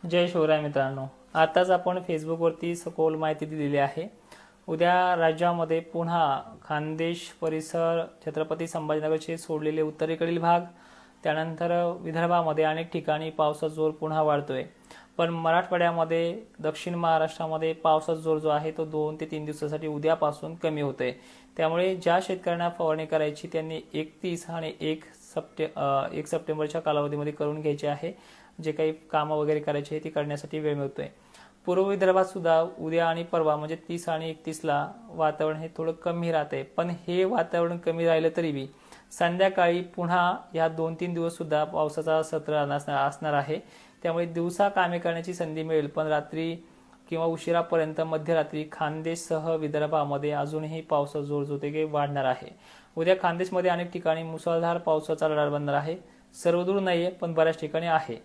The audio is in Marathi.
जय शिवराय मित्रांनो, आताच आपण फेसबुकवरती सखोल माहिती दिलेली आहे। उद्या राज्यामध्ये पुन्हा खानदेश परिसर, छत्रपती संभाजीनगरचे सोडलेले उत्तरेकडील भाग, त्यानंतर विदर्भामध्ये अनेक ठिकाणी पावसाचा जोर पुन्हा वाढतोय। पण मराठवाड्यामध्ये, दक्षिण महाराष्ट्रामध्ये पावसाचा जोर जो आहे तो 2 ते 3 दिवसासाठी उद्यापासून कमी होतोय। त्यामुळे ज्या शेतकऱ्यांना फवारणी करायची त्यांनी 31 आणि 1 सप्टेंबरच्या कालावधीमध्ये करून घ्यायचे आहे। जे काही कामं वगैरे करायची आहे ती करण्यासाठी वेळ मिळतोय। पूर्व विदर्भात सुद्धा उद्या आणि परवा म्हणजे 30 आणि 31ला वातावरण हे थोडं कमी राहते। पण हे वातावरण कमी राहिलं तरी बी संध्याकाळी पुन्हा या 2-3 दिवस सुद्धा पावसाचा सत्र असणार आहे। त्यामुळे दिवसा कामे करण्याची संधी मिळेल, पण रात्री किंवा उशिरापर्यंत मध्यरात्री खानदेशसह विदर्भामध्ये अजूनही पावसाचा जोर जो ते वाढणार आहे। उद्या खानदेशमध्ये अनेक ठिकाणी मुसळधार पावसाचा लढा बनणार आहे। सर्वदूर नाहीये, पण बऱ्याच ठिकाणी आहे।